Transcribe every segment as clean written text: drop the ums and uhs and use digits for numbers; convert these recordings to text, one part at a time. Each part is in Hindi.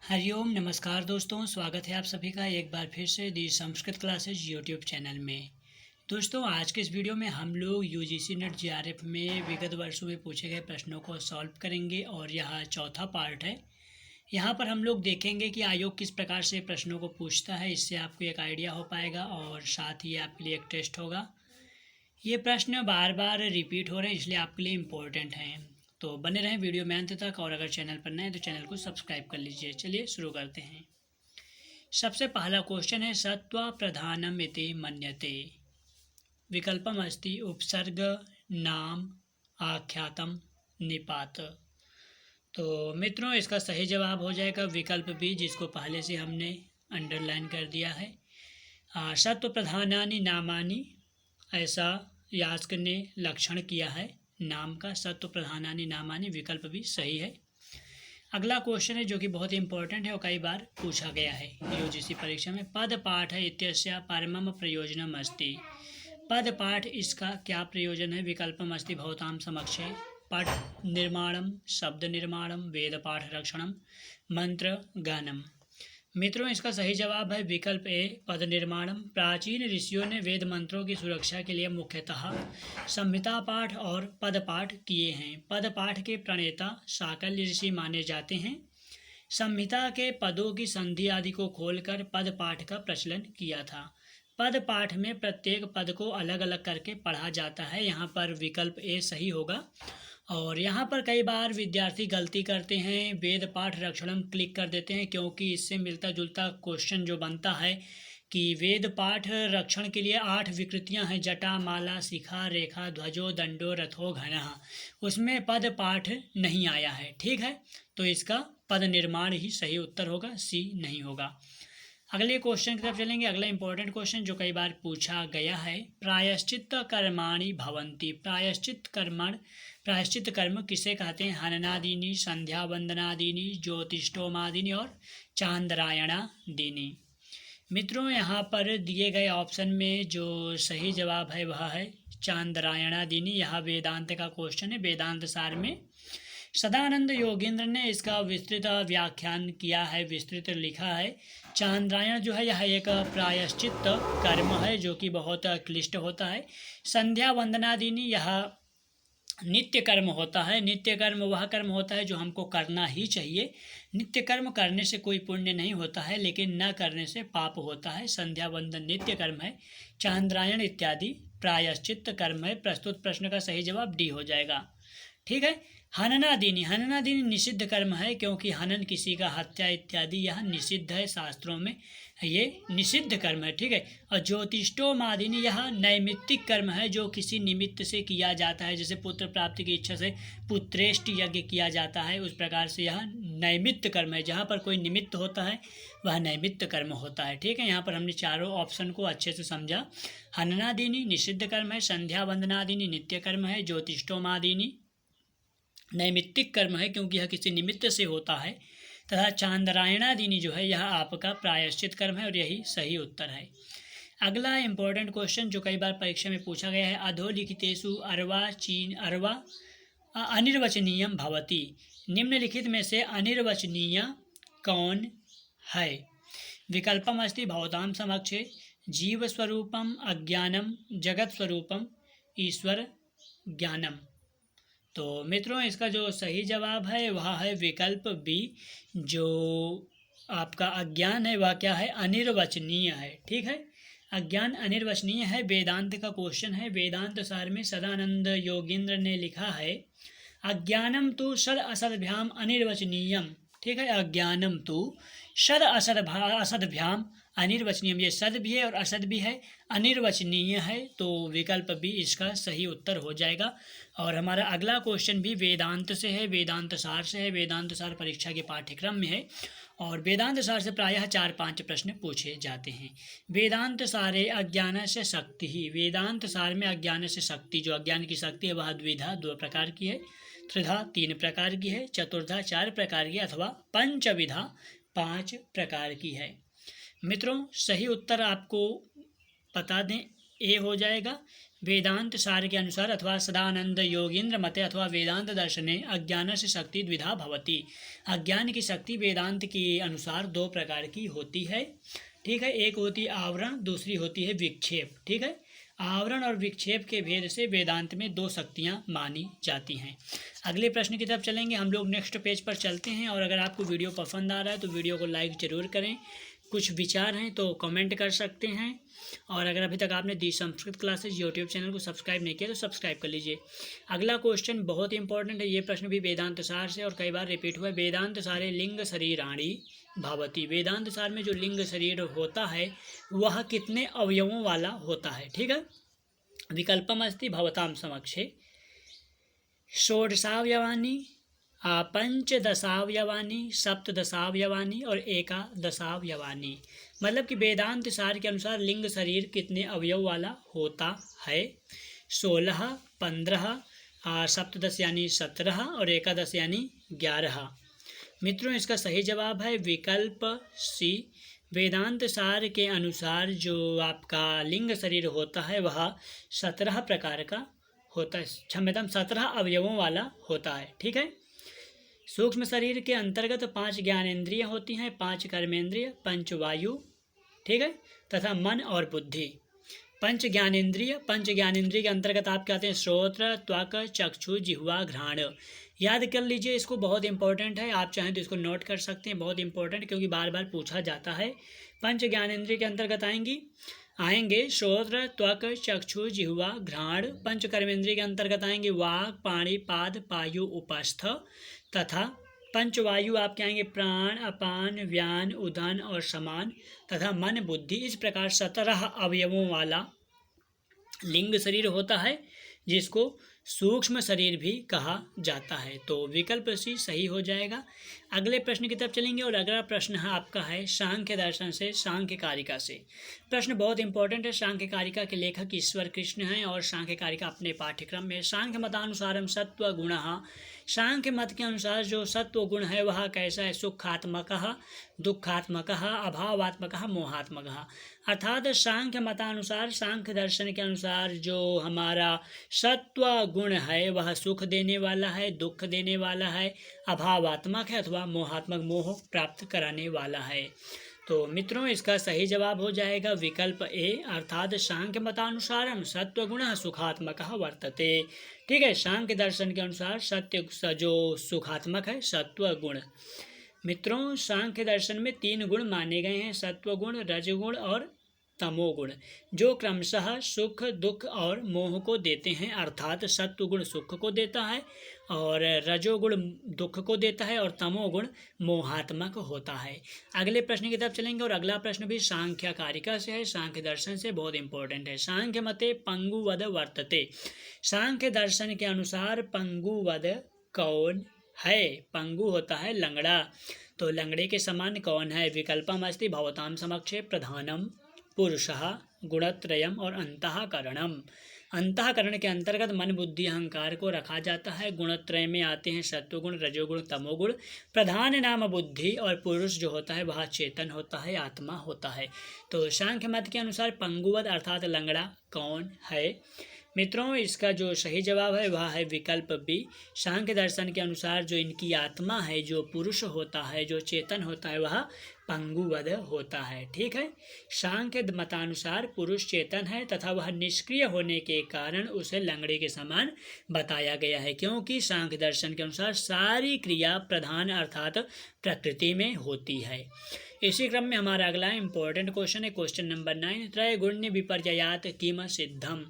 हरिओम नमस्कार दोस्तों, स्वागत है आप सभी का एक बार फिर से दी संस्कृत क्लासेज यूट्यूब चैनल में। दोस्तों, आज के इस वीडियो में हम लोग यूजीसी नेट जीआरएफ में विगत वर्षों में पूछे गए प्रश्नों को सॉल्व करेंगे और यह चौथा पार्ट है। यहाँ पर हम लोग देखेंगे कि आयोग किस प्रकार से प्रश्नों को पूछता है, इससे आपको एक आइडिया हो पाएगा और साथ ही आपके लिए एक टेस्ट होगा। ये प्रश्न बार बार रिपीट हो रहे हैं, इसलिए आपके लिए इम्पोर्टेंट हैं। तो बने रहें वीडियो में अंत तक, और अगर चैनल पर नए हैं तो चैनल को सब्सक्राइब कर लीजिए। चलिए शुरू करते हैं। सबसे पहला क्वेश्चन है सत्व प्रधानम इति मन्यते। विकल्पम अस्ति उपसर्ग, नाम, आख्यातम, निपात। तो मित्रों, इसका सही जवाब हो जाएगा विकल्प बी, जिसको पहले से हमने अंडरलाइन कर दिया है। सत्व प्रधानानि नामानि, ऐसा यास्क ने लक्षण किया है नाम का। सत्व प्रधानानि नामानि, विकल्प भी सही है। अगला क्वेश्चन है जो कि बहुत इंपॉर्टेंट है और कई बार पूछा गया है यूजीसी परीक्षा में। पद पाठ है इत्यस्य परमम प्रयोजनम अस्ति। पद पाठ, इसका क्या प्रयोजन है? विकल्पम अस्ति भवताम समक्षे पठ निर्माणम, शब्द निर्माणम, वेद पाठ रक्षणम, मंत्र गानम। मित्रों, इसका सही जवाब है विकल्प ए, पद निर्माणम। प्राचीन ऋषियों ने वेद मंत्रों की सुरक्षा के लिए मुख्यतः संहिता पाठ और पद पाठ किए हैं। पद पाठ के प्रणेता शाकल्य ऋषि माने जाते हैं। संहिता के पदों की संधि आदि को खोलकर पद पाठ का प्रचलन किया था। पद पाठ में प्रत्येक पद को अलग अलग करके पढ़ा जाता है। यहाँ पर विकल्प ए सही होगा। और यहाँ पर कई बार विद्यार्थी गलती करते हैं, वेद पाठ रक्षणम क्लिक कर देते हैं, क्योंकि इससे मिलता जुलता क्वेश्चन जो बनता है कि वेद पाठ रक्षण के लिए 8 विकृतियाँ हैं, जटा, माला, शिखा, रेखा, ध्वजो, दंडो, रथो, घनः। उसमें पद पाठ नहीं आया है। ठीक है, तो इसका पद निर्माण ही सही उत्तर होगा, सी नहीं होगा। अगले क्वेश्चन की तरफ चलेंगे। अगला इंपॉर्टेंट क्वेश्चन जो कई बार पूछा गया है, प्रायश्चित कर्माणि भवन्ति। प्रायश्चित कर्म किसे कहते हैं? हननादीनी, संध्या वंदनादीनी, ज्योतिष्टोमादीनी और चांद्रायणादीनी। मित्रों, यहाँ पर दिए गए ऑप्शन में जो सही जवाब है वह है चांद्रायणादीनी। यह वेदांत का क्वेश्चन है। वेदांत सार में सदानंद योगींद्र ने इसका विस्तृत व्याख्यान किया है, विस्तृत लिखा है। चांद्रायण जो है यह एक प्रायश्चित कर्म है जो कि बहुत क्लिष्ट होता है। संध्या वंदनादीनी यह नित्य कर्म होता है। नित्य कर्म वह कर्म होता है जो हमको करना ही चाहिए। नित्य कर्म करने से कोई पुण्य नहीं होता है, लेकिन न करने से पाप होता है। संध्या वंदन नित्य कर्म है, चांद्रायण इत्यादि प्रायश्चित कर्म है। प्रस्तुत प्रश्न का सही जवाब डी हो जाएगा। ठीक है। हननादीनी निषिद्ध कर्म है, क्योंकि हनन किसी का हत्या इत्यादि यह निषिद्ध है, शास्त्रों में ये निषिद्ध कर्म है। ठीक है। और ज्योतिष्टोमादीनी यह नैमित्तिक कर्म है जो किसी निमित्त से किया जाता है, जैसे पुत्र प्राप्ति की इच्छा से पुत्रेष्ट यज्ञ किया जाता है, उस प्रकार से यह नैमित्त कर्म है। जहाँ पर कोई निमित्त होता है वह नैमित्त कर्म होता है। ठीक है, यहाँ पर हमने चारों ऑप्शन को अच्छे से समझा। हननादीनी निषिद्ध कर्म है, संध्या वंदनादीनी नित्य कर्म है, ज्योतिष्टोमादीनी नैमित्तिक कर्म है क्योंकि यह किसी निमित्त से होता है, तथा चांद्रायणादीनी जो है यह आपका प्रायश्चित कर्म है, और यही सही उत्तर है। अगला इंपॉर्टेंट क्वेश्चन जो कई बार परीक्षा में पूछा गया है, अधोलिखितेषु अर्वा अनिर्वचनीयम भवति। निम्नलिखित में से अनिर्वचनीय कौन है? विकल्पम अस्ति भवतां समक्षे जीव स्वरूपम अज्ञानम, जगत स्वरूपम ईश्वर ज्ञानम। तो मित्रों, इसका जो सही जवाब है वह है विकल्प बी। जो आपका अज्ञान है वह क्या है? अनिर्वचनीय है। ठीक है, अज्ञान अनिर्वचनीय है। वेदांत का क्वेश्चन है। वेदांत सार में सदानंद योगींद्र ने लिखा है, अज्ञानम तो सद असदभ्याम अनिर्वचनीयम। ठीक है, अज्ञानम तो सद असदभ्याम अनिर्वचनीयम। ये सद भी है और असद भी है, अनिर्वचनीय है। तो विकल्प बी इसका सही उत्तर हो जाएगा। और हमारा अगला क्वेश्चन भी वेदांत से है, वेदांत सार से है। वेदांत सार परीक्षा के पाठ्यक्रम में है और वेदांत सार से प्रायः 4-5 प्रश्न पूछे जाते हैं। वेदांत सारे अज्ञान से शक्ति ही। वेदांत सार में अज्ञान से शक्ति, जो अज्ञान की शक्ति है वह द्विधा 2 प्रकार की है, त्रिधा 3 प्रकार की है, चतुर्धा 4 प्रकार की, अथवा पंचविधा 5 प्रकार की है। मित्रों, सही उत्तर आपको बता दें, ए हो जाएगा। वेदांत सार के अनुसार अथवा सदानंद योगींद्र मते अथवा वेदांत दर्शने अज्ञान से शक्ति द्विधा भवति। अज्ञान की शक्ति वेदांत के अनुसार दो प्रकार की होती है। ठीक है, एक होती है आवरण, दूसरी होती है विक्षेप। ठीक है, आवरण और विक्षेप के भेद से वेदांत में दो शक्तियां मानी जाती हैं। अगले प्रश्न की तरफ चलेंगे हम लोग। नेक्स्ट पेज पर चलते हैं। और अगर आपको वीडियो पसंद आ रहा है तो वीडियो को लाइक ज़रूर करें। कुछ विचार हैं तो कमेंट कर सकते हैं। और अगर अभी तक आपने दी संस्कृत क्लासेज यूट्यूब चैनल को सब्सक्राइब नहीं किया तो सब्सक्राइब कर लीजिए। अगला क्वेश्चन बहुत इंपॉर्टेंट है। ये प्रश्न भी वेदांत सार से और कई बार रिपीट हुआ है। वेदांत सारे लिंग शरीराणी भवती। वेदांत सार में जो लिंग शरीर होता है वह कितने अवयवों वाला होता है। ठीक है, विकल्पम अस्ति भवताम समक्षे षोडशावयवानि, पंचदशावयवानि, सप्तदशावयवानि और एकादशावयवानि। मतलब कि वेदांत सार के अनुसार लिंग शरीर कितने अवयव वाला होता है। 16, 15, सप्तदश यानी 17 और एकादश यानी 11। मित्रों, इसका सही जवाब है विकल्प सी। वेदांत सार के अनुसार जो आपका लिंग शरीर होता है वह 17 प्रकार का होता है, क्षम्यतां 17 अवयवों वाला होता है। ठीक है, सूक्ष्म शरीर के अंतर्गत 5 ज्ञानेंद्रिय होती हैं, 5 कर्मेंद्रिय, 5 वायु, ठीक है, तथा मन और बुद्धि। पंच ज्ञानेंद्रिय के अंतर्गत आप कहते हैं श्रोत्र, त्वक, चक्षु, जिह्वा, घ्राण। याद कर लीजिए, इसको बहुत इंपॉर्टेंट है। आप चाहें तो इसको नोट कर सकते हैं, बहुत इंपॉर्टेंट, क्योंकि बार बार पूछा जाता है। पंच ज्ञानेंद्रिय के अंतर्गत आएंगे श्रोत्र, त्वक, चक्षु, जिह्वा, घ्राण। पंच कर्मेंद्रिय के अंतर्गत आएंगे वाक, पाणि, पाद, पायु, उपस्थ। तथा पंचवायु आपके आएंगे प्राण, अपान, व्यान, उदन और समान तथा मन, बुद्धि। इस प्रकार 17 अवयवों वाला लिंग शरीर होता है, जिसको सूक्ष्म शरीर भी कहा जाता है। तो विकल्प सी सही हो जाएगा। अगले प्रश्न की तरफ चलेंगे। और अगला प्रश्न है आपका है सांख्य दर्शन से सांख्य कारिका से। प्रश्न बहुत इंपॉर्टेंट है। सांख्य कारिका के लेखक ईश्वर कृष्ण हैं और सांख्य कारिका अपने पाठ्यक्रम में सांख्य मतानुसारम सत्व गुण। सांख्य मत के अनुसार जो सत्व गुण है वह कैसा है? सुखात्मक, दुखात्मक, अभावात्मक, मोहात्मक। अर्थात सांख्य मतानुसार, सांख्य दर्शन के अनुसार जो हमारा सत्व गुण है वह सुख देने वाला है, दुख देने वाला है, अभावात्मक है अथवा मोहात्मक, मोह प्राप्त कराने वाला है। तो मित्रों, इसका सही जवाब हो जाएगा विकल्प ए, अर्थात सांख्य मतानुसारम सत्वगुण सुखात्मक वर्तते। ठीक है, सांख्य दर्शन के अनुसार सत्य जो सुखात्मक है सत्व गुण। मित्रों, सांख्य दर्शन में 3 गुण माने गए हैं, सत्वगुण, रजगुण और तमोगुण, जो क्रमशः सुख, दुख और मोह को देते हैं। अर्थात सत्वगुण सुख को देता है और रजोगुण दुख को देता है और तमोगुण मोहात्मक होता है। अगले प्रश्न की तरफ चलेंगे। और अगला प्रश्न भी सांख्य कारिका से है, सांख्य दर्शन से, बहुत इंपॉर्टेंट है। सांख्य मते पंगुवद वर्तते। सांख्य दर्शन के अनुसार पंगुवद कौन है? पंगु होता है लंगड़ा, तो लंगड़े के समान कौन है? विकल्पम अस्ति भवताम समक्षे प्रधानम, पुरुषः, गुणत्रयम और अंतःकरणम। अंतःकरण के अंतर्गत मन, बुद्धि, अहंकार को रखा जाता है। गुणत्रय में आते हैं सत्वगुण, रजोगुण, तमोगुण। प्रधान नाम बुद्धि और पुरुष जो होता है वह चेतन होता है, आत्मा होता है। तो सांख्य मत के अनुसार पंगुवद अर्थात लंगड़ा कौन है? मित्रों, इसका जो सही जवाब है वह है विकल्प बी। सांख्य दर्शन के अनुसार जो इनकी आत्मा है, जो पुरुष होता है, जो चेतन होता है, वह पंगुवद होता है। ठीक है, सांख्य मतानुसार पुरुष चेतन है तथा वह निष्क्रिय होने के कारण उसे लंगड़े के समान बताया गया है, क्योंकि सांख्य दर्शन के अनुसार सारी क्रिया प्रधान अर्थात प्रकृति में होती है। इसी क्रम में हमारा अगला इंपॉर्टेंट क्वेश्चन है, क्वेश्चन नंबर 9। त्रैगुण्य विपर्ययात किम सिद्धम।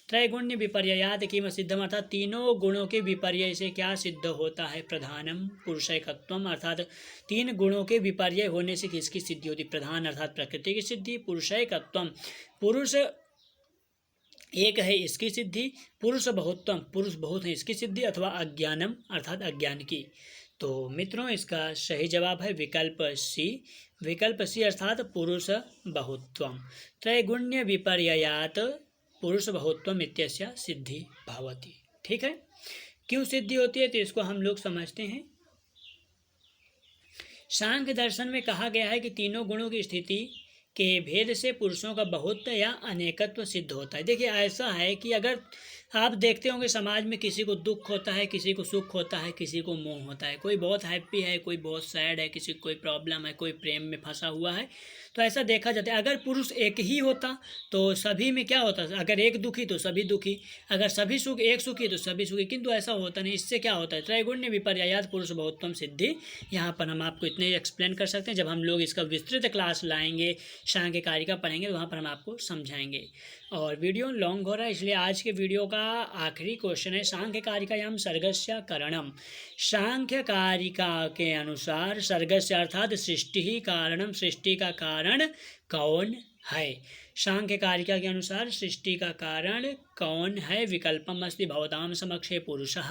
त्रैगुण्य विपर्ययात किम सिद्धम अर्थात तीनों गुणों के विपर्य से क्या सिद्ध होता है? प्रधानम, पुरुषैकत्वम अर्थात 3 गुणों के विपर्य होने से किसकी सिद्धि होती? प्रधान अर्थात प्रकृति की सिद्धि, पुरुषैकत्वम पुरुष एक है इसकी सिद्धि, पुरुष बहुत्वम पुरुष बहुत है इसकी सिद्धि, अथवा अज्ञानम अर्थात अज्ञान की। तो मित्रों, इसका सही जवाब है विकल्प सी। विकल्प सी अर्थात पुरुष बहुत्वम। त्रैगुण्य विपर्ययात पुरुष बहुत्वम इत्यस्य सिद्धि भवति। ठीक है, क्यों सिद्धि होती है तो इसको हम लोग समझते हैं। सांख्य दर्शन में कहा गया है कि तीनों गुणों की स्थिति के भेद से पुरुषों का बहुत्व या अनेकत्व सिद्ध होता है। देखिए ऐसा है कि अगर आप देखते होंगे समाज में किसी को दुख होता है, किसी को सुख होता है, किसी को मोह होता है, कोई बहुत हैप्पी है, कोई बहुत सैड है, किसी को कोई प्रॉब्लम है, कोई प्रेम में फंसा हुआ है। तो ऐसा देखा जाता है। अगर पुरुष एक ही होता तो सभी में क्या होता, अगर एक दुखी तो सभी दुखी, अगर सभी सुख एक सुखी तो सभी सुखी, किंतु ऐसा होता नहीं। इससे क्या होता है, त्रैगुण्य विपर्यायात पुरुष बहुत्वम सिद्धि। यहाँ पर हम आपको इतने एक्सप्लेन कर सकते हैं। जब हम लोग इसका विस्तृत क्लास लाएंगे, सांख्य कारिका पढ़ेंगे, तो वहाँ पर हम आपको समझाएंगे। और वीडियो लॉन्ग हो रहा है, इसलिए आज के वीडियो का आखिरी क्वेश्चन है, सांख्य कारिकायाम सर्गस्य कारणम। सांख्य कारिका के अनुसार सर्गस्य अर्थात सृष्टि ही कारणम, सृष्टि का कारण कौन है। सांख्य कारिका के अनुसार सृष्टि का कारण कौन है। विकल्पम अस्ति भवताम समक्षे पुरुषः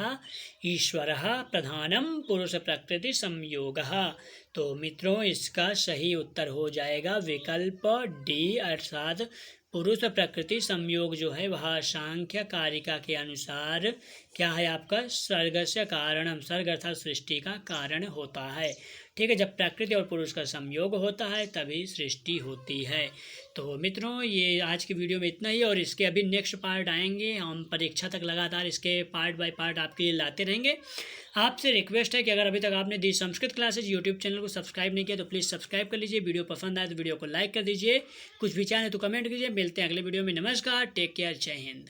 ईश्वरः प्रधानम पुरुष प्रकृति संयोगः। तो मित्रों इसका सही उत्तर हो जाएगा विकल्प डी, अर्थात पुरुष प्रकृति संयोग जो है वह सांख्य कारिका के अनुसार क्या है आपका, सर्गस्य कारणम, सर्ग अर्थात सृष्टि का कारण होता है। ठीक है, जब प्रकृति और पुरुष का संयोग होता है तभी सृष्टि होती है। तो मित्रों ये आज की वीडियो में इतना ही, और इसके अभी नेक्स्ट पार्ट आएंगे, हम परीक्षा तक लगातार इसके पार्ट बाय पार्ट आपके लिए लाते रहेंगे। आपसे रिक्वेस्ट है कि अगर अभी तक आपने दी संस्कृत क्लासेज यूट्यूब चैनल को सब्सक्राइब नहीं किया तो प्लीज़ सब्सक्राइब कर लीजिए। वीडियो पसंद आए तो वीडियो को लाइक कर दीजिए, कुछ विचार है तो कमेंट कीजिए। मिलते हैं अगले वीडियो में। नमस्कार, टेक केयर, जय हिंद।